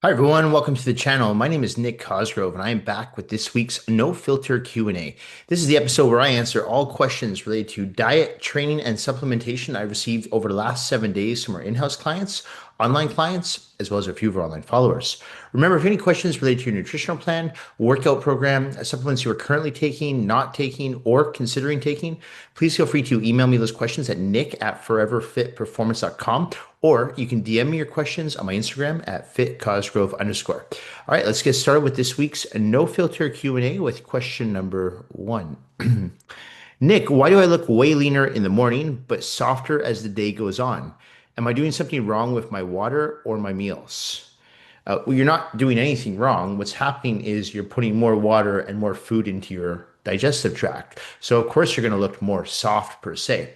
Hi everyone, welcome to the channel. My name is Nick Cosgrove and I am back with this week's No Filter Q&A. This is the episode where I answer all questions related to diet, training, and supplementation I've received over the last 7 days from our in-house clients, online clients, as well as a few of our online followers. Remember, if any questions related to your nutritional plan, workout program, supplements you are currently taking, not taking, or considering taking, please feel free to email me those questions at nick@foreverfitperformance.com, or you can DM me your questions on my Instagram at fitcosgrove_. All right, let's get started with this week's no filter Q&A with question number one. Nick, why do I look way leaner in the morning but softer as the day goes on? Am I doing something wrong with my water or my meals? Well, you're not doing anything wrong. What's happening is you're putting more water and more food into your digestive tract. So, of course, you're going to look more soft per se.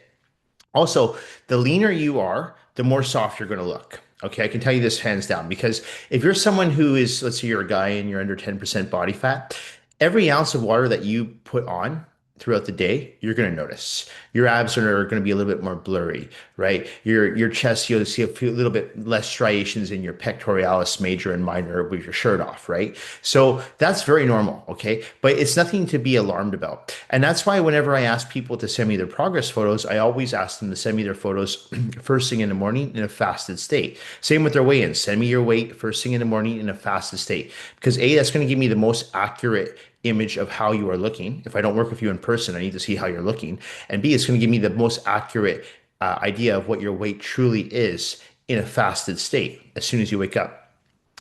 Also, the leaner you are, the more soft you're going to look. Okay, I can tell you this hands down because if you're someone who is, let's say you're a guy and you're under 10% body fat, every ounce of water that you put on throughout the day, you're going to notice. Your abs are going to be a little bit more blurry, right? Your chest, you'll see a little bit less striations in your pectoralis major and minor with your shirt off, right? So that's very normal, okay? But it's nothing to be alarmed about. And that's why whenever I ask people to send me their progress photos, I always ask them to send me their photos first thing in the morning in a fasted state. Same with their weigh-in. Send me your weight first thing in the morning in a fasted state. Because A, that's going to give me the most accurate image of how you are looking. If I don't work with you in person, I need to see how you're looking. And B, it's going to give me the most accurate idea of what your weight truly is in a fasted state as soon as you wake up.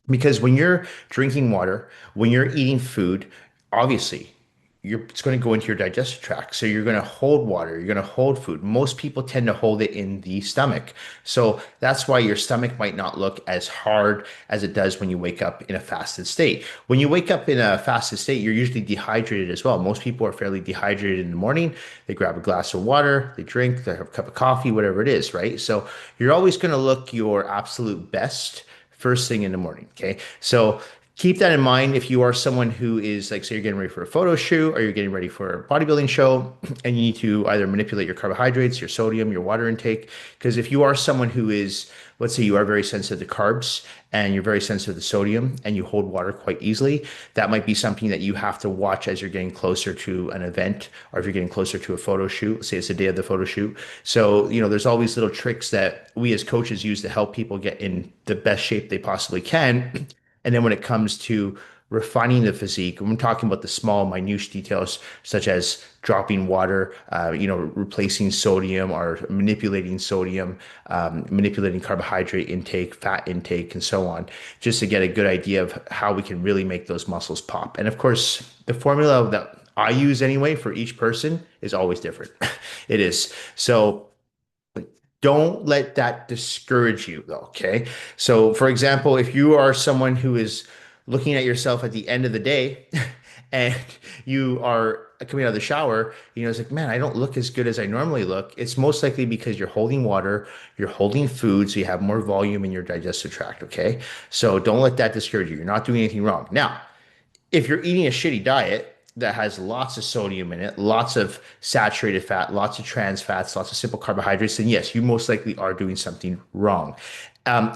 Because when you're drinking water, when you're eating food, obviously it's going to go into your digestive tract. So you're going to hold water, you're going to hold food. Most people tend to hold it in the stomach. So that's why your stomach might not look as hard as it does when you wake up in a fasted state. When you wake up in a fasted state, you're usually dehydrated as well. Most people are fairly dehydrated in the morning. They grab a glass of water, they drink, they have a cup of coffee, whatever it is, right? So you're always going to look your absolute best first thing in the morning. Okay. So keep that in mind if you are someone who is like, say, you're getting ready for a photo shoot or you're getting ready for a bodybuilding show and you need to either manipulate your carbohydrates, your sodium, your water intake. Because if you are someone who is, let's say you are very sensitive to carbs and you're very sensitive to sodium and you hold water quite easily, that might be something that you have to watch as you're getting closer to an event or if you're getting closer to a photo shoot, say it's the day of the photo shoot. So, there's always little tricks that we as coaches use to help people get in the best shape they possibly can. And then when it comes to refining the physique, when we're talking about the small, minute details, such as dropping water, replacing sodium or manipulating sodium, manipulating carbohydrate intake, fat intake, and so on, just to get a good idea of how we can really make those muscles pop. And of course, the formula that I use anyway for each person is always different. It is. So don't let that discourage you, though. Okay. So, for example, if you are someone who is looking at yourself at the end of the day and you are coming out of the shower, it's like, man, I don't look as good as I normally look. It's most likely because you're holding water, you're holding food, so you have more volume in your digestive tract. Okay. So, don't let that discourage you. You're not doing anything wrong. Now, if you're eating a shitty diet that has lots of sodium in it, lots of saturated fat, lots of trans fats, lots of simple carbohydrates, then yes, you most likely are doing something wrong.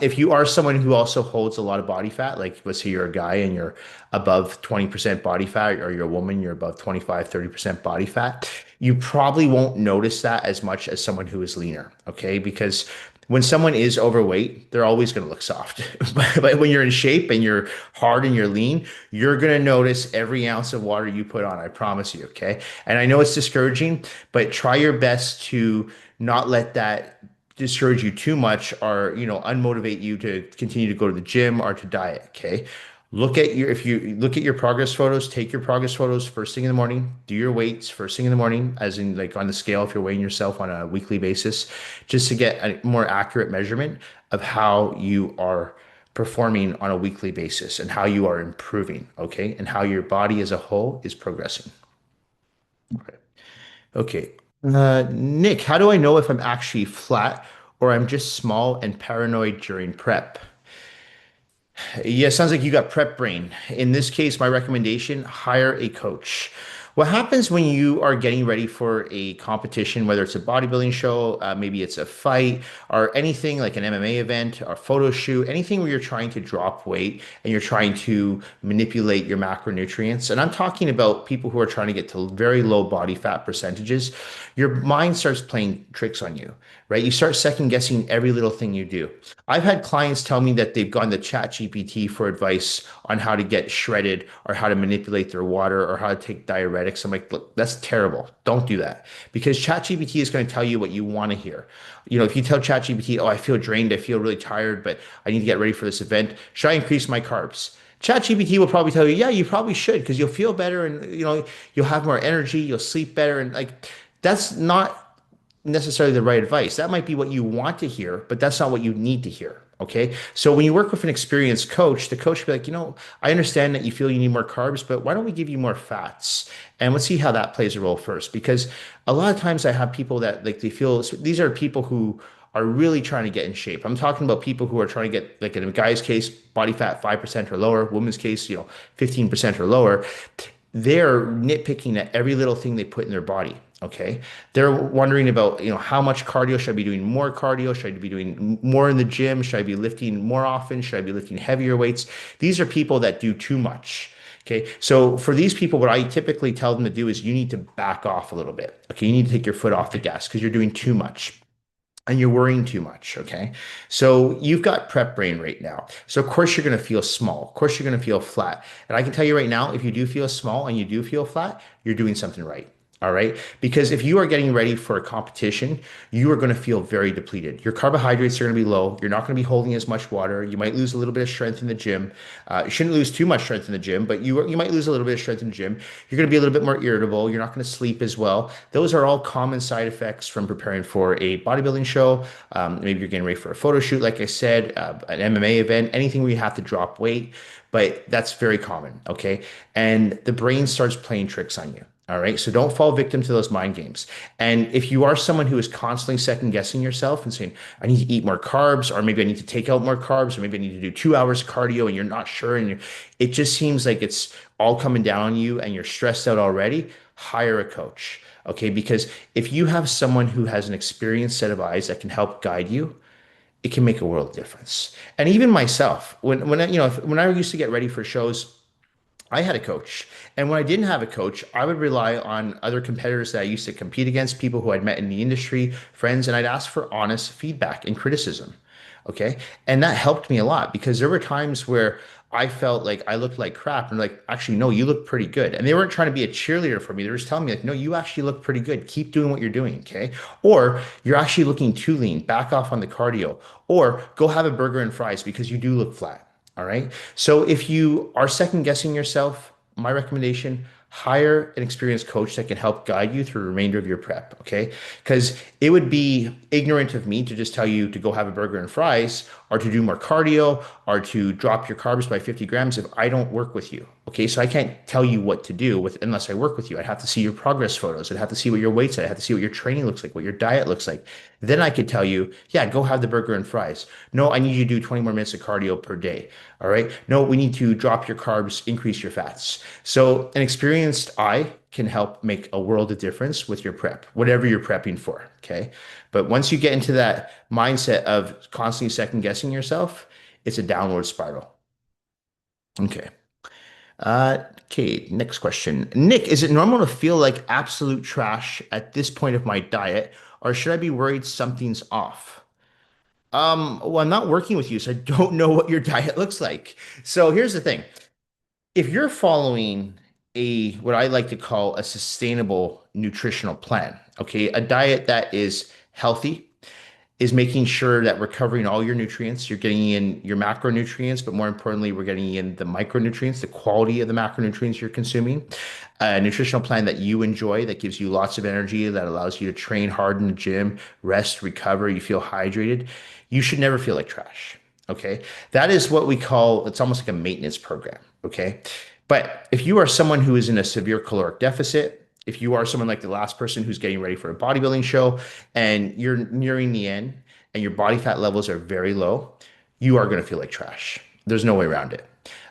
If you are someone who also holds a lot of body fat, like let's say you're a guy and you're above 20% body fat, or you're a woman, you're above 25, 30% body fat, you probably won't notice that as much as someone who is leaner, okay? Because when someone is overweight, they're always going to look soft. But when you're in shape and you're hard and you're lean, you're going to notice every ounce of water you put on. I promise you. Okay. And I know it's discouraging, but try your best to not let that discourage you too much or, unmotivate you to continue to go to the gym or to diet. Okay. If you look at your progress photos, take your progress photos first thing in the morning, do your weights first thing in the morning, as in like on the scale, if you're weighing yourself on a weekly basis, just to get a more accurate measurement of how you are performing on a weekly basis and how you are improving, okay, and how your body as a whole is progressing. Okay. Okay. Nick, how do I know if I'm actually flat or I'm just small and paranoid during prep? Yeah, sounds like you got prep brain. In this case, my recommendation, hire a coach. What happens when you are getting ready for a competition, whether it's a bodybuilding show, maybe it's a fight, or anything like an MMA event or photo shoot, anything where you're trying to drop weight and you're trying to manipulate your macronutrients? And I'm talking about people who are trying to get to very low body fat percentages. Your mind starts playing tricks on you, right? You start second guessing every little thing you do. I've had clients tell me that they've gone to ChatGPT for advice on how to get shredded or how to manipulate their water or how to take diuretics. I'm like, look, that's terrible. Don't do that because ChatGPT is going to tell you what you want to hear. If you tell ChatGPT, oh, I feel drained, I feel really tired, but I need to get ready for this event, should I increase my carbs? ChatGPT will probably tell you, yeah, you probably should because you'll feel better and you'll have more energy, you'll sleep better, and like that's not necessarily the right advice. That might be what you want to hear, but that's not what you need to hear. Okay. So when you work with an experienced coach, the coach will be like, I understand that you feel you need more carbs, but why don't we give you more fats? And let's see how that plays a role first. Because a lot of times I have people that like they feel these are people who are really trying to get in shape. I'm talking about people who are trying to get, like in a guy's case, body fat 5% or lower, woman's case, 15% or lower. They're nitpicking at every little thing they put in their body. Okay. They're wondering about, how much cardio should I be doing? More cardio? Should I be doing more in the gym? Should I be lifting more often? Should I be lifting heavier weights? These are people that do too much. Okay. So for these people, what I typically tell them to do is you need to back off a little bit. Okay. You need to take your foot off the gas because you're doing too much and you're worrying too much. Okay. So you've got prep brain right now. So of course you're going to feel small. Of course you're going to feel flat. And I can tell you right now, if you do feel small and you do feel flat, you're doing something right. All right. Because if you are getting ready for a competition, you are going to feel very depleted. Your carbohydrates are going to be low. You're not going to be holding as much water. You might lose a little bit of strength in the gym. You shouldn't lose too much strength in the gym, but you might lose a little bit of strength in the gym. You're going to be a little bit more irritable. You're not going to sleep as well. Those are all common side effects from preparing for a bodybuilding show. Maybe you're getting ready for a photo shoot, like I said, an MMA event, anything where you have to drop weight. But that's very common. Okay. And the brain starts playing tricks on you. All right. So don't fall victim to those mind games. And if you are someone who is constantly second guessing yourself and saying, I need to eat more carbs, or maybe I need to take out more carbs, or maybe I need to do 2 hours of cardio and you're not sure, and it just seems like it's all coming down on you and you're stressed out already, hire a coach. Okay. Because if you have someone who has an experienced set of eyes that can help guide you, it can make a world of difference. And even myself, when I used to get ready for shows, I had a coach. And when I didn't have a coach, I would rely on other competitors that I used to compete against, people who I'd met in the industry, friends, and I'd ask for honest feedback and criticism. Okay. And that helped me a lot because there were times where I felt like I looked like crap and like, actually, no, you look pretty good. And they weren't trying to be a cheerleader for me. They were just telling me like, no, you actually look pretty good. Keep doing what you're doing. Okay. Or you're actually looking too lean. Back off on the cardio or go have a burger and fries because you do look flat. All right. So if you are second guessing yourself, my recommendation, hire an experienced coach that can help guide you through the remainder of your prep. Okay. Because it would be ignorant of me to just tell you to go have a burger and fries or to do more cardio or to drop your carbs by 50 grams if I don't work with you. Okay. So I can't tell you what to do unless I work with you. I'd have to see your progress photos. I'd have to see what your weight's at. I'd have to see what your training looks like, what your diet looks like. Then I could tell you, yeah, go have the burger and fries. No, I need you to do 20 more minutes of cardio per day. All right. No, we need to drop your carbs, increase your fats. So an experienced eye can help make a world of difference with your prep, whatever you're prepping for. Okay. But once you get into that mindset of constantly second guessing yourself, it's a downward spiral. Okay. Okay, next question. Nick, is it normal to feel like absolute trash at this point of my diet, or should I be worried something's off? Well, I'm not working with you, so I don't know what your diet looks like. So here's the thing. If you're following a what I like to call a sustainable nutritional plan, okay, a diet that is healthy, is making sure that we're covering all your nutrients. You're getting in your macronutrients, but more importantly, we're getting in the micronutrients, the quality of the macronutrients you're consuming. A nutritional plan that you enjoy, that gives you lots of energy, that allows you to train hard in the gym, rest, recover, you feel hydrated. You should never feel like trash. Okay. That is what we call, it's almost like a maintenance program. Okay. But if you are someone who is in a severe caloric deficit, if you are someone like the last person who's getting ready for a bodybuilding show and you're nearing the end and your body fat levels are very low, you are going to feel like trash. There's no way around it.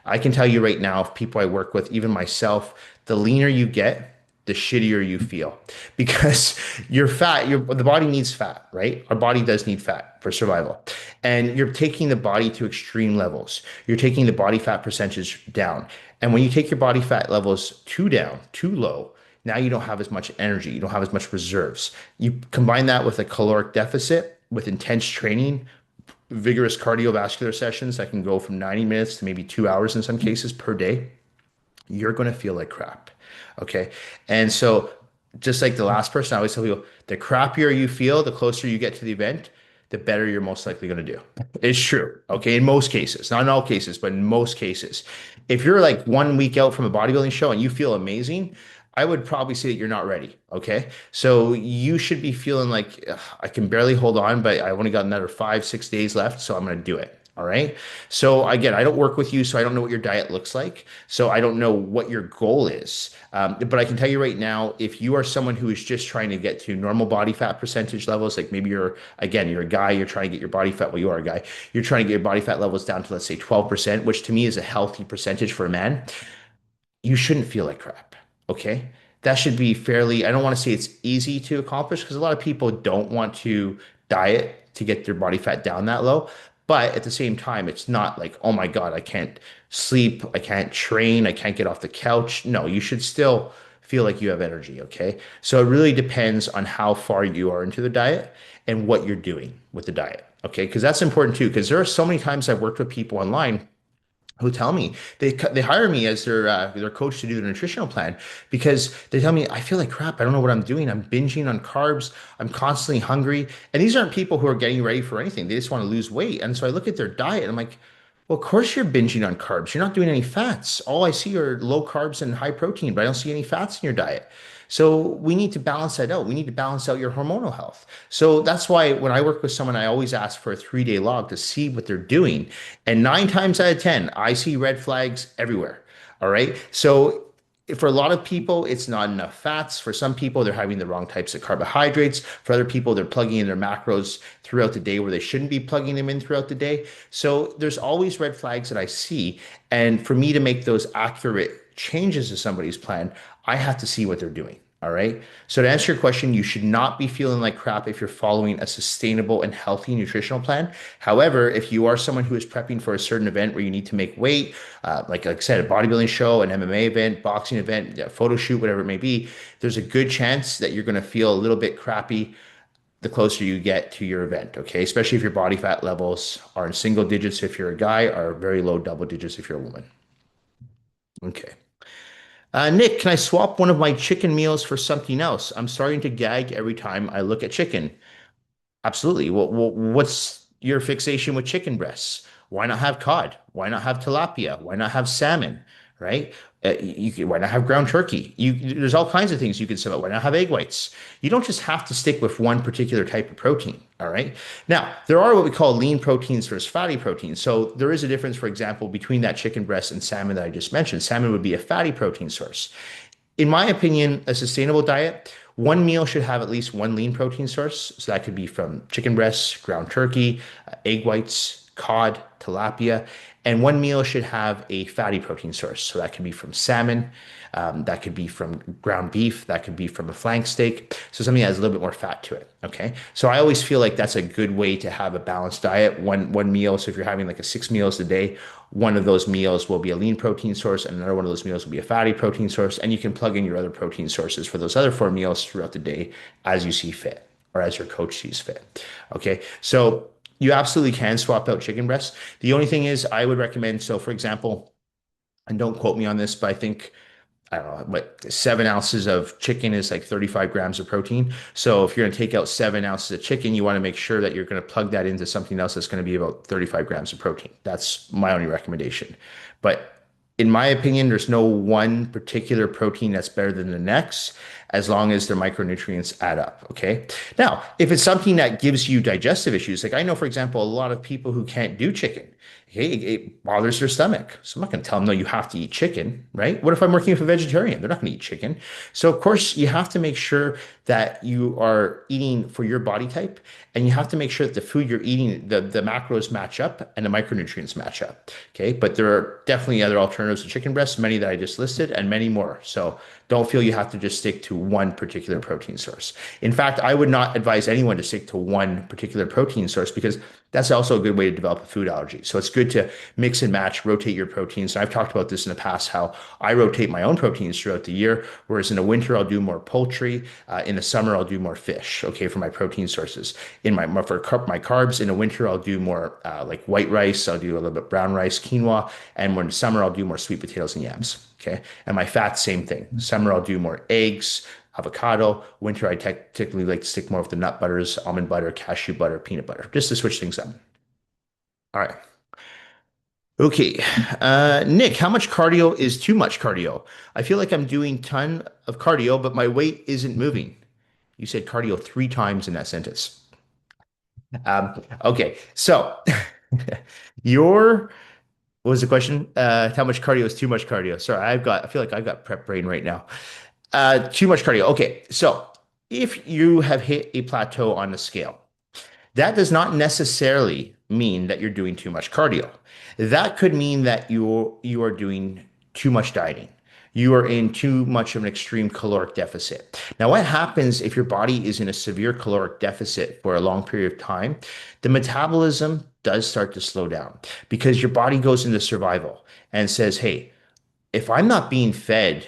I can tell you right now, if people I work with, even myself, the leaner you get, the shittier you feel because your fat, the body needs fat, right? Our body does need fat for survival. And you're taking the body to extreme levels. You're taking the body fat percentage down. And when you take your body fat levels too down, too low, now you don't have as much energy. You don't have as much reserves. You combine that with a caloric deficit, with intense training, vigorous cardiovascular sessions that can go from 90 minutes to maybe 2 hours in some cases per day, you're going to feel like crap. Okay. And so, just like the last person, I always tell people the crappier you feel, the closer you get to the event, the better you're most likely going to do. It's true. Okay. In most cases, not in all cases, but in most cases, if you're like 1 week out from a bodybuilding show and you feel amazing, I would probably say that you're not ready. Okay. So you should be feeling like "Ugh, I can barely hold on, but I only got another 5, 6 days left. So I'm going to do it. All right. So again, I don't work with you, so I don't know what your diet looks like. So I don't know what your goal is. But I can tell you right now, if you are someone who is just trying to get to normal body fat percentage levels, like maybe you're a guy, you're trying to get your body fat, well, you are a guy, you're trying to get your body fat levels down to, let's say, 12%, which to me is a healthy percentage for a man, you shouldn't feel like crap. Okay. That should be fairly, I don't want to say it's easy to accomplish because a lot of people don't want to diet to get their body fat down that low. But at the same time, it's not like, oh my God, I can't sleep, I can't train, I can't get off the couch. No, you should still feel like you have energy. Okay. So it really depends on how far you are into the diet and what you're doing with the diet. Okay. Because that's important too. Because there are so many times I've worked with people online who tell me they hire me as their coach to do the nutritional plan because they tell me I feel like crap. I don't know what I'm doing. I'm binging on carbs. I'm constantly hungry. And these aren't people who are getting ready for anything. They just want to lose weight. And so I look at their diet and I'm like, well, of course you're binging on carbs. You're not doing any fats. All I see are low carbs and high protein, but I don't see any fats in your diet. So we need to balance that out. We need to balance out your hormonal health. So that's why when I work with someone, I always ask for a 3 day log to see what they're doing. And 9 times out of 10, I see red flags everywhere. All right. So for a lot of people, it's not enough fats. For some people, they're having the wrong types of carbohydrates. For other people, they're plugging in their macros throughout the day where they shouldn't be plugging them in throughout the day. So there's always red flags that I see. And for me to make those accurate changes to somebody's plan, I have to see what they're doing. All right. So to answer your question, you should not be feeling like crap if you're following a sustainable and healthy nutritional plan. However, if you are someone who is prepping for a certain event where you need to make weight, like I said, a bodybuilding show, an MMA event, boxing event, a photo shoot, whatever it may be, there's a good chance that you're going to feel a little bit crappy the closer you get to your event. Okay. Especially if your body fat levels are in single digits if you're a guy, or very low double digits if you're a woman. Okay. Nick, can I swap one of my chicken meals for something else? I'm starting to gag every time I look at chicken. Absolutely. What's your fixation with chicken breasts? Why not have cod? Why not have tilapia? Why not have salmon? Right? Why not have ground turkey? There's all kinds of things you can sell. Why not have egg whites? You don't just have to stick with one particular type of protein. All right. Now, there are what we call lean proteins versus fatty proteins. So there is a difference, for example, between that chicken breast and salmon that I just mentioned. Salmon would be a fatty protein source. In my opinion, a sustainable diet, one meal should have at least one lean protein source. So that could be from chicken breasts, ground turkey, egg whites, cod, tilapia. And one meal should have a fatty protein source. So that could be from salmon, that could be from ground beef, that could be from a flank steak. So something that has a little bit more fat to it. Okay. So I always feel like that's a good way to have a balanced diet. One meal. So if you're having like a 6 meals a day, one of those meals will be a lean protein source, and another one of those meals will be a fatty protein source. And you can plug in your other protein sources for those other 4 meals throughout the day as you see fit or as your coach sees fit. Okay. So you absolutely can swap out chicken breasts. The only thing is, I would recommend, so for example, and don't quote me on this, but I think I don't know, but 7 ounces of chicken is like 35 grams of protein. So if you're going to take out 7 ounces of chicken, you want to make sure that you're going to plug that into something else that's going to be about 35 grams of protein. That's my only recommendation. But in my opinion, there's no one particular protein that's better than the next. as long as their micronutrients add up. Okay. Now, if it's something that gives you digestive issues, like I know, for example, a lot of people who can't do chicken. Okay, it bothers their stomach. So I'm not going to tell them, no, you have to eat chicken, right? What if I'm working with a vegetarian? They're not going to eat chicken. So, of course, you have to make sure that you are eating for your body type, and you have to make sure that the food you're eating, the macros match up and the micronutrients match up. Okay, but there are definitely other alternatives to chicken breast, many that I just listed, and many more. So don't feel you have to just stick to one particular protein source. In fact, I would not advise anyone to stick to one particular protein source because that's also a good way to develop a food allergy. So it's good to mix and match, rotate your proteins. And I've talked about this in the past, how I rotate my own proteins throughout the year. Whereas in the winter, I'll do more poultry. In the summer, I'll do more fish, okay, for my protein sources. My carbs, in the winter, I'll do more like white rice. I'll do a little bit brown rice, quinoa. And when summer, I'll do more sweet potatoes and yams. Okay. And my fat, same thing. Summer, I'll do more eggs, avocado. Winter, I typically like to stick more with the nut butters, almond butter, cashew butter, peanut butter, just to switch things up. All right. Okay. Nick, how much cardio is too much cardio? I feel like I'm doing ton of cardio, but my weight isn't moving. You said cardio three times in that sentence. Okay. So your what was the question? How much cardio is too much cardio? Sorry, I feel like I've got prep brain right now. Too much cardio. Okay. So if you have hit a plateau on the scale, that does not necessarily mean that you're doing too much cardio. That could mean that you are doing too much dieting. You are in too much of an extreme caloric deficit. Now, what happens if your body is in a severe caloric deficit for a long period of time? The metabolism does start to slow down because your body goes into survival and says, hey, if I'm not being fed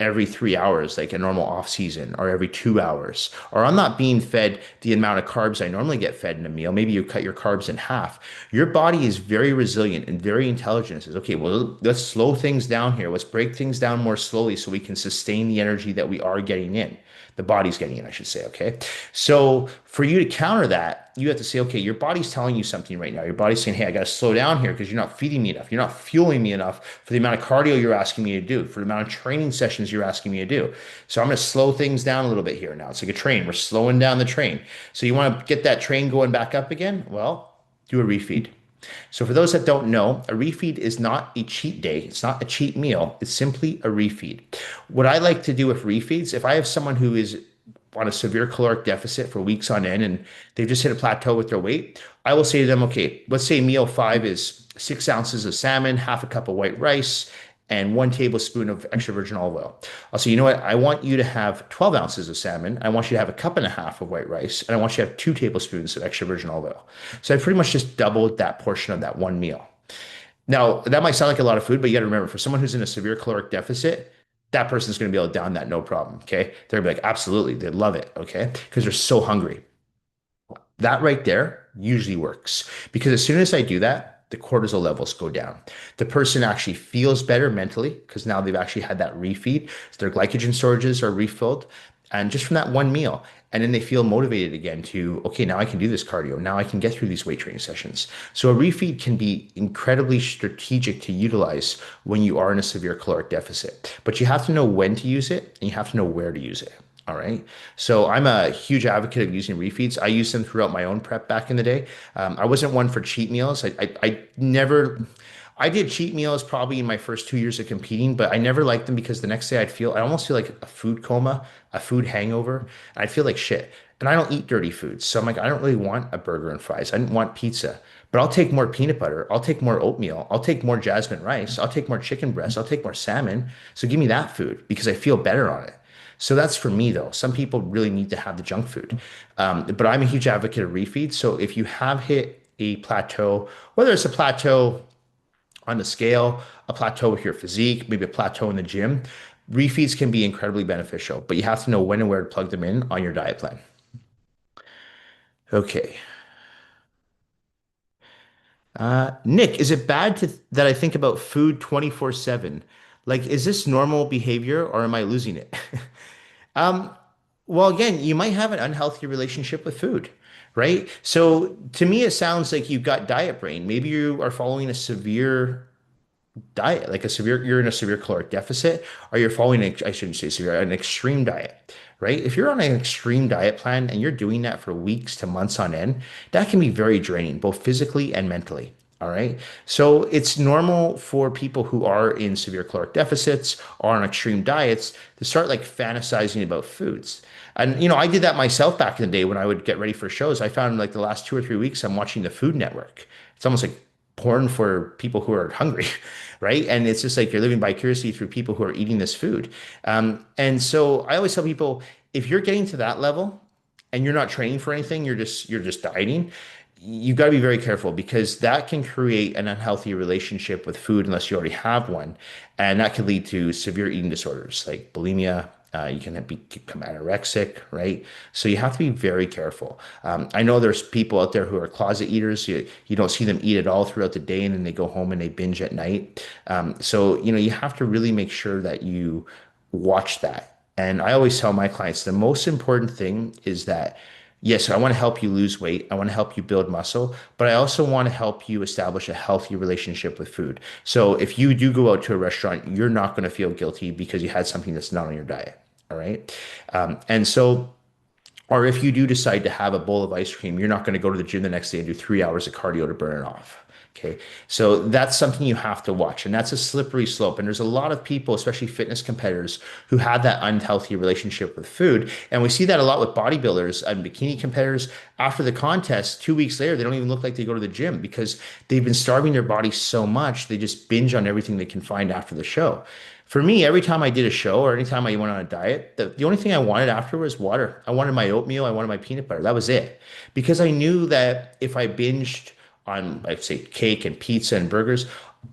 every 3 hours, like a normal off season, or every 2 hours, or I'm not being fed the amount of carbs I normally get fed in a meal. Maybe you cut your carbs in half. Your body is very resilient and very intelligent. It says, okay, well, let's slow things down here. Let's break things down more slowly so we can sustain the energy that we are getting in. The body's getting in, I should say. Okay. So for you to counter that, you have to say, okay, your body's telling you something right now. Your body's saying, hey, I got to slow down here because you're not feeding me enough. You're not fueling me enough for the amount of cardio you're asking me to do, for the amount of training sessions you're asking me to do. So I'm going to slow things down a little bit here now. It's like a train. We're slowing down the train. So you want to get that train going back up again? Well, do a refeed. So for those that don't know, a refeed is not a cheat day. It's not a cheat meal. It's simply a refeed. What I like to do with refeeds, if I have someone who is on a severe caloric deficit for weeks on end and they've just hit a plateau with their weight, I will say to them, okay, let's say meal five is 6 ounces of salmon, half a cup of white rice, and 1 tablespoon of extra virgin olive oil. I'll say, you know what? I want you to have 12 ounces of salmon. I want you to have a cup and a half of white rice, and I want you to have 2 tablespoons of extra virgin olive oil. So I pretty much just doubled that portion of that one meal. Now, that might sound like a lot of food, but you got to remember, for someone who's in a severe caloric deficit, that person's going to be able to down that no problem. Okay. They're going to be like, absolutely. They love it. Okay. Because they're so hungry. That right there usually works because as soon as I do that, the cortisol levels go down. The person actually feels better mentally because now they've actually had that refeed. So their glycogen storages are refilled. And just from that one meal, and then they feel motivated again to, okay, now I can do this cardio. Now I can get through these weight training sessions. So a refeed can be incredibly strategic to utilize when you are in a severe caloric deficit. But you have to know when to use it and you have to know where to use it. All right. So I'm a huge advocate of using refeeds. I used them throughout my own prep back in the day. I wasn't one for cheat meals. I never, I did cheat meals probably in my first 2 years of competing, but I never liked them because the next day I almost feel like a food coma, a food hangover. I'd feel like shit. And I don't eat dirty foods. So I'm like, I don't really want a burger and fries. I didn't want pizza, but I'll take more peanut butter. I'll take more oatmeal. I'll take more jasmine rice. I'll take more chicken breast. I'll take more salmon. So give me that food because I feel better on it. So that's for me though. Some people really need to have the junk food. But I'm a huge advocate of refeeds. So if you have hit a plateau, whether it's a plateau on the scale, a plateau with your physique, maybe a plateau in the gym, refeeds can be incredibly beneficial, but you have to know when and where to plug them in on your diet plan. Okay. Nick, is it bad that I think about food 24/7? Like, is this normal behavior or am I losing it? Um, well, again, you might have an unhealthy relationship with food, right? So to me, it sounds like you've got diet brain. Maybe you are following a severe diet, like a severe, you're in a severe caloric deficit, or you're following, I shouldn't say severe, an extreme diet, right? If you're on an extreme diet plan and you're doing that for weeks to months on end, that can be very draining, both physically and mentally. All right. So it's normal for people who are in severe caloric deficits or on extreme diets to start like fantasizing about foods. And, I did that myself back in the day when I would get ready for shows. I found like the last 2 or 3 weeks, I'm watching the Food Network. It's almost like porn for people who are hungry, right? And it's just like you're living vicariously through people who are eating this food. And so I always tell people, if you're getting to that level and you're not training for anything, you're just dieting, you got to be very careful because that can create an unhealthy relationship with food unless you already have one, and that can lead to severe eating disorders like bulimia. You can become anorexic, right? So you have to be very careful. I know there's people out there who are closet eaters. You don't see them eat at all throughout the day, and then they go home and they binge at night. So you have to really make sure that you watch that. And I always tell my clients the most important thing is that yes, I want to help you lose weight. I want to help you build muscle, but I also want to help you establish a healthy relationship with food. So if you do go out to a restaurant, you're not going to feel guilty because you had something that's not on your diet. All right. And so, or if you do decide to have a bowl of ice cream, you're not going to go to the gym the next day and do 3 hours of cardio to burn it off. Okay. So that's something you have to watch. And that's a slippery slope. And there's a lot of people, especially fitness competitors, who have that unhealthy relationship with food. And we see that a lot with bodybuilders and bikini competitors. After the contest, 2 weeks later, they don't even look like they go to the gym because they've been starving their body so much, they just binge on everything they can find after the show. For me, every time I did a show or anytime I went on a diet, the only thing I wanted after was water. I wanted my oatmeal, I wanted my peanut butter. That was it. Because I knew that if I binged on, like, say, cake and pizza and burgers,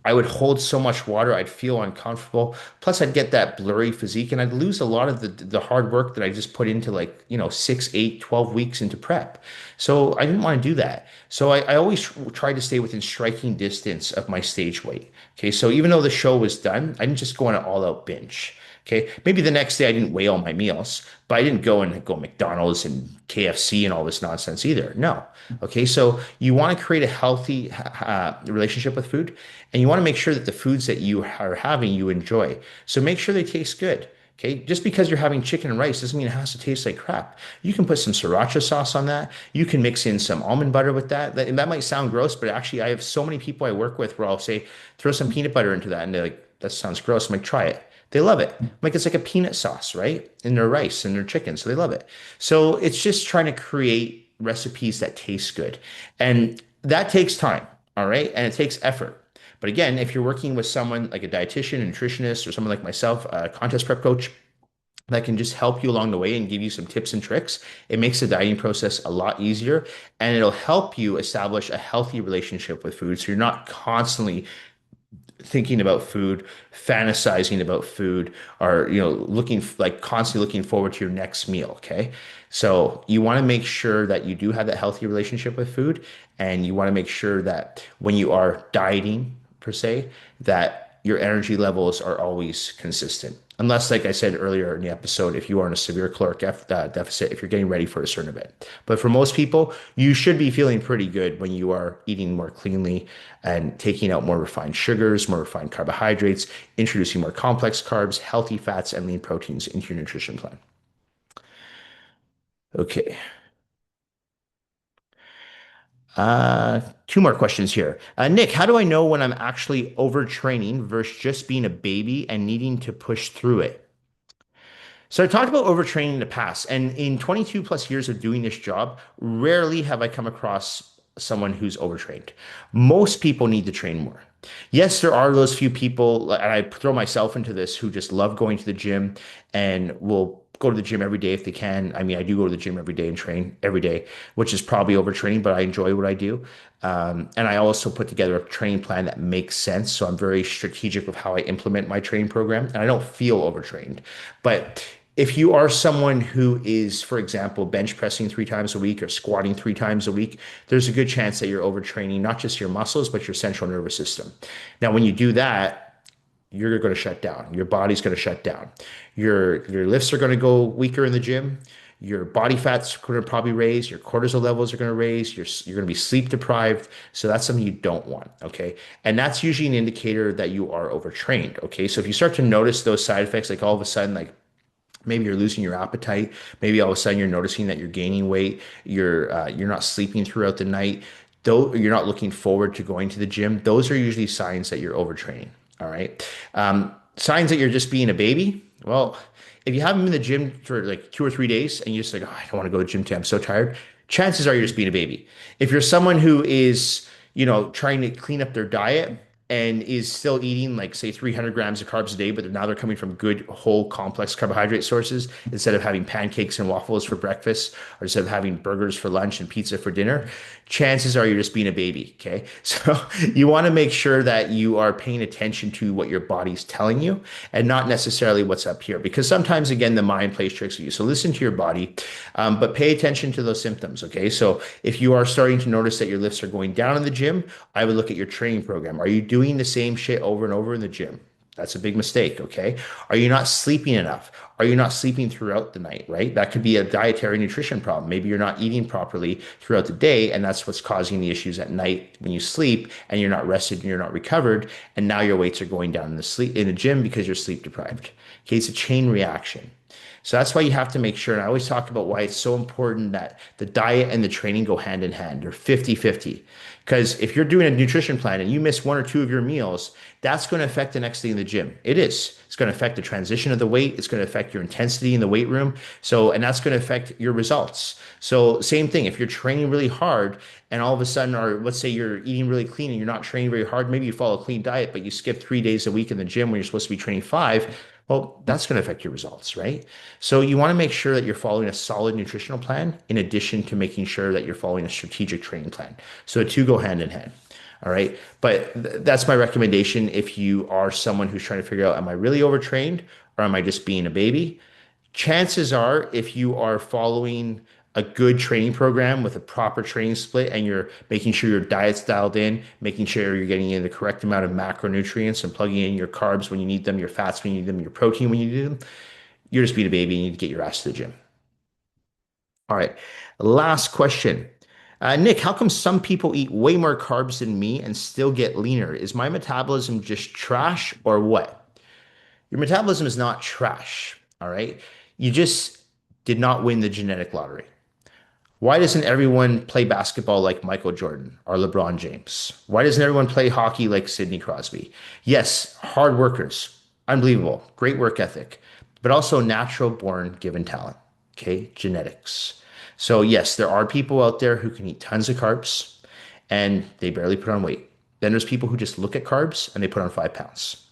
I would hold so much water, I'd feel uncomfortable. Plus, I'd get that blurry physique and I'd lose a lot of the hard work that I just put into, like, 6, 8, 12 weeks into prep. So I didn't want to do that. So I always tried to stay within striking distance of my stage weight. Okay. So even though the show was done, I didn't just go on an all out binge. Okay. Maybe the next day I didn't weigh all my meals, but I didn't go McDonald's and KFC and all this nonsense either. No. Okay. So you want to create a healthy relationship with food, and you want to make sure that the foods that you are having you enjoy. So make sure they taste good. Okay, just because you're having chicken and rice doesn't mean it has to taste like crap. You can put some sriracha sauce on that. You can mix in some almond butter with that. And that might sound gross, but actually, I have so many people I work with where I'll say, throw some peanut butter into that, and they're like, that sounds gross. I'm like, try it. They love it. Like it's like a peanut sauce, right? In their rice and their chicken, so they love it. So it's just trying to create recipes that taste good, and that takes time. All right, and it takes effort. But again, if you're working with someone like a dietitian, nutritionist, or someone like myself, a contest prep coach, that can just help you along the way and give you some tips and tricks, it makes the dieting process a lot easier, and it'll help you establish a healthy relationship with food. So you're not constantly thinking about food, fantasizing about food, or looking like constantly looking forward to your next meal. Okay. So you want to make sure that you do have that healthy relationship with food, and you want to make sure that when you are dieting per se, that your energy levels are always consistent. Unless, like I said earlier in the episode, if you are in a severe caloric deficit, if you're getting ready for a certain event. But for most people, you should be feeling pretty good when you are eating more cleanly and taking out more refined sugars, more refined carbohydrates, introducing more complex carbs, healthy fats, and lean proteins into your nutrition plan. Okay. Two more questions here. Nick, how do I know when I'm actually overtraining versus just being a baby and needing to push through it? So I talked about overtraining in the past, and in 22 plus years of doing this job, rarely have I come across someone who's overtrained. Most people need to train more. Yes, there are those few people, and I throw myself into this, who just love going to the gym and will go to the gym every day if they can. I mean, I do go to the gym every day and train every day, which is probably overtraining, but I enjoy what I do. And I also put together a training plan that makes sense. So I'm very strategic with how I implement my training program, and I don't feel overtrained. But if you are someone who is, for example, bench pressing 3 times a week or squatting 3 times a week, there's a good chance that you're overtraining not just your muscles, but your central nervous system. Now, when you do that, you're going to shut down. Your body's going to shut down. Your lifts are going to go weaker in the gym. your body fat's going to probably raise, your cortisol levels are going to raise, you're going to be sleep deprived. So that's something you don't want. Okay. And that's usually an indicator that you are overtrained. Okay. So if you start to notice those side effects, like all of a sudden, like maybe you're losing your appetite, maybe all of a sudden you're noticing that you're gaining weight, you're not sleeping throughout the night, though you're not looking forward to going to the gym, those are usually signs that you're overtraining. All right. Signs that you're just being a baby. Well, if you haven't been in the gym for like 2 or 3 days and you're just like, oh, I don't want to go to the gym today, I'm so tired. Chances are you're just being a baby. If you're someone who is, trying to clean up their diet and is still eating like say 300 grams of carbs a day, but now they're coming from good whole complex carbohydrate sources instead of having pancakes and waffles for breakfast or instead of having burgers for lunch and pizza for dinner, chances are you're just being a baby. Okay. So you want to make sure that you are paying attention to what your body's telling you and not necessarily what's up here, because sometimes again, the mind plays tricks with you. So listen to your body, but pay attention to those symptoms. Okay. So if you are starting to notice that your lifts are going down in the gym, I would look at your training program. Are you doing the same shit over and over in the gym? That's a big mistake, okay? Are you not sleeping enough? Are you not sleeping throughout the night, right? That could be a dietary nutrition problem. Maybe you're not eating properly throughout the day, and that's what's causing the issues at night when you sleep and you're not rested and you're not recovered, and now your weights are going down in the gym because you're sleep deprived. Okay, it's a chain reaction. So that's why you have to make sure. And I always talk about why it's so important that the diet and the training go hand in hand. They're 50-50. Because if you're doing a nutrition plan and you miss one or two of your meals, that's going to affect the next day in the gym. It is. It's going to affect the transition of the weight. It's going to affect your intensity in the weight room. So, and that's going to affect your results. So, same thing. If you're training really hard and all of a sudden, or let's say you're eating really clean and you're not training very hard, maybe you follow a clean diet, but you skip 3 days a week in the gym when you're supposed to be training five. Well, that's going to affect your results, right? So you want to make sure that you're following a solid nutritional plan in addition to making sure that you're following a strategic training plan. So the two go hand in hand. All right. But that's my recommendation if you are someone who's trying to figure out, am I really overtrained or am I just being a baby? Chances are, if you are following a good training program with a proper training split and you're making sure your diet's dialed in, making sure you're getting in the correct amount of macronutrients and plugging in your carbs when you need them, your fats when you need them, your protein when you need them, you're just being a baby and you need to get your ass to the gym. All right. Last question. Nick, how come some people eat way more carbs than me and still get leaner? Is my metabolism just trash or what? Your metabolism is not trash. All right. You just did not win the genetic lottery. Why doesn't everyone play basketball like Michael Jordan or LeBron James? Why doesn't everyone play hockey like Sidney Crosby? Yes, hard workers, unbelievable, great work ethic, but also natural born given talent. Okay, genetics. So, yes, there are people out there who can eat tons of carbs and they barely put on weight. Then there's people who just look at carbs and they put on 5 pounds.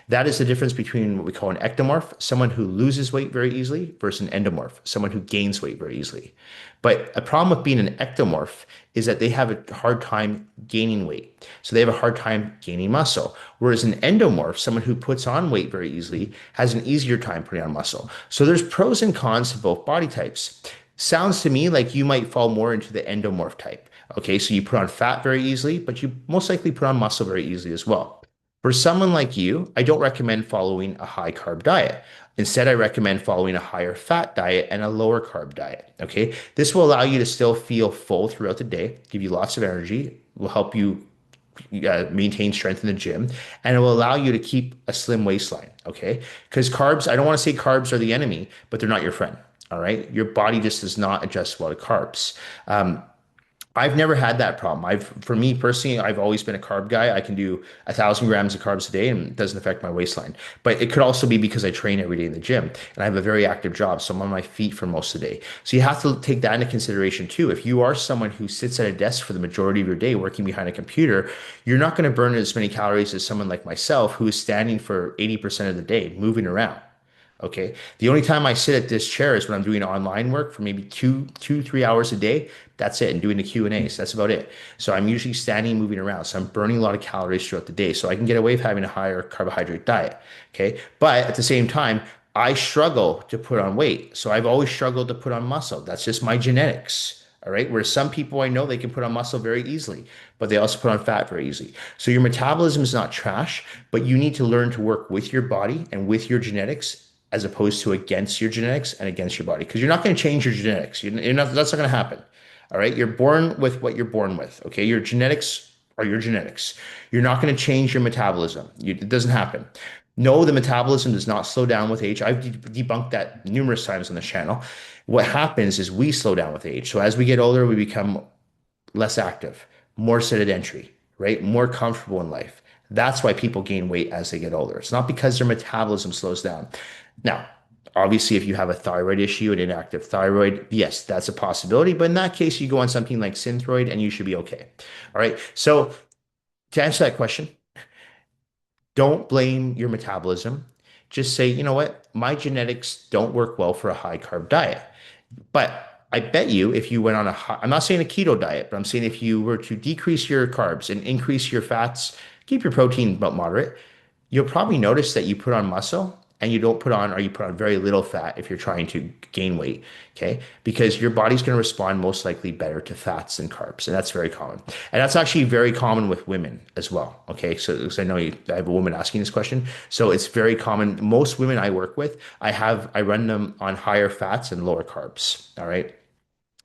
That is the difference between what we call an ectomorph, someone who loses weight very easily, versus an endomorph, someone who gains weight very easily. But a problem with being an ectomorph is that they have a hard time gaining weight. So they have a hard time gaining muscle. Whereas an endomorph, someone who puts on weight very easily, has an easier time putting on muscle. So there's pros and cons to both body types. Sounds to me like you might fall more into the endomorph type. Okay, so you put on fat very easily, but you most likely put on muscle very easily as well. For someone like you, I don't recommend following a high carb diet. Instead, I recommend following a higher fat diet and a lower carb diet. Okay. This will allow you to still feel full throughout the day, give you lots of energy, will help you maintain strength in the gym, and it will allow you to keep a slim waistline. Okay. Because carbs, I don't want to say carbs are the enemy, but they're not your friend. All right. Your body just does not adjust well to carbs. I've never had that problem. For me personally, I've always been a carb guy. I can do 1,000 grams of carbs a day and it doesn't affect my waistline. But it could also be because I train every day in the gym and I have a very active job. So I'm on my feet for most of the day. So you have to take that into consideration too. If you are someone who sits at a desk for the majority of your day working behind a computer, you're not going to burn as many calories as someone like myself who is standing for 80% of the day, moving around. Okay. The only time I sit at this chair is when I'm doing online work for maybe 3 hours a day. That's it. And doing the Q&As. That's about it. So I'm usually standing, moving around. So I'm burning a lot of calories throughout the day. So I can get away with having a higher carbohydrate diet. Okay. But at the same time, I struggle to put on weight. So I've always struggled to put on muscle. That's just my genetics. All right. Whereas some people I know they can put on muscle very easily, but they also put on fat very easily. So your metabolism is not trash, but you need to learn to work with your body and with your genetics as opposed to against your genetics and against your body. Because you're not going to change your genetics. You're not, that's not going to happen. All right. You're born with what you're born with. Okay. Your genetics are your genetics. You're not going to change your metabolism. It doesn't happen. No, the metabolism does not slow down with age. I've debunked that numerous times on this channel. What happens is we slow down with age. So as we get older, we become less active, more sedentary, right? More comfortable in life. That's why people gain weight as they get older. It's not because their metabolism slows down. Now, obviously, if you have a thyroid issue, an inactive thyroid, yes, that's a possibility. But in that case, you go on something like Synthroid and you should be okay. All right. So to answer that question, don't blame your metabolism. Just say, you know what? My genetics don't work well for a high carb diet. But I bet you if you went on a high, I'm not saying a keto diet, but I'm saying if you were to decrease your carbs and increase your fats, keep your protein about moderate, you'll probably notice that you put on muscle and you don't put on, or you put on very little fat if you're trying to gain weight. Okay. Because your body's going to respond most likely better to fats than carbs. And that's very common. And that's actually very common with women as well. Okay. So, I know I have a woman asking this question. So it's very common. Most women I work with, I run them on higher fats and lower carbs. All right.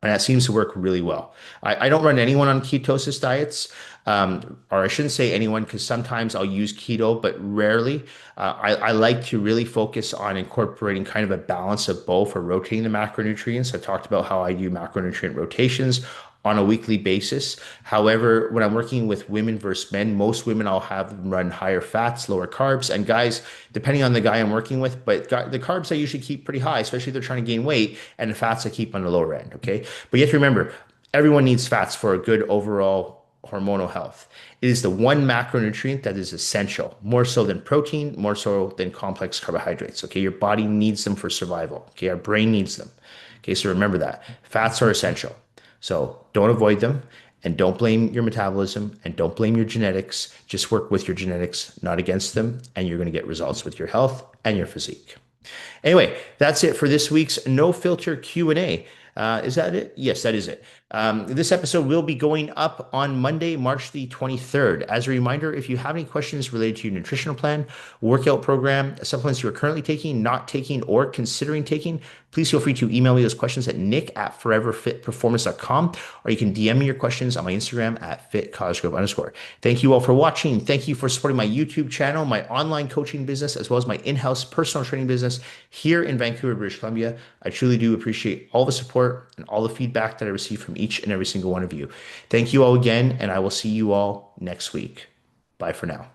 And that seems to work really well. I don't run anyone on ketosis diets, or I shouldn't say anyone because sometimes I'll use keto, but rarely. I like to really focus on incorporating kind of a balance of both or rotating the macronutrients. I talked about how I do macronutrient rotations on a weekly basis. However, when I'm working with women versus men, most women I'll have them run higher fats, lower carbs, and guys, depending on the guy I'm working with, but the carbs I usually keep pretty high, especially if they're trying to gain weight, and the fats I keep on the lower end. Okay. But you have to remember, everyone needs fats for a good overall hormonal health. It is the one macronutrient that is essential, more so than protein, more so than complex carbohydrates. Okay. Your body needs them for survival. Okay. Our brain needs them. Okay. So remember that fats are essential. So don't avoid them and don't blame your metabolism and don't blame your genetics. Just work with your genetics, not against them, and you're going to get results with your health and your physique. Anyway, that's it for this week's No Filter Q&A. Is that it? Yes, that is it. This episode will be going up on Monday, March the 23rd. As a reminder, if you have any questions related to your nutritional plan, workout program, supplements you're currently taking, not taking, or considering taking, please feel free to email me those questions at nick@foreverfitperformance.com, or you can DM me your questions on my Instagram at @fitcausgrove_. Thank you all for watching. Thank you for supporting my YouTube channel, my online coaching business, as well as my in-house personal training business here in Vancouver, British Columbia. I truly do appreciate all the support and all the feedback that I receive from each and every single one of you. Thank you all again, and I will see you all next week. Bye for now.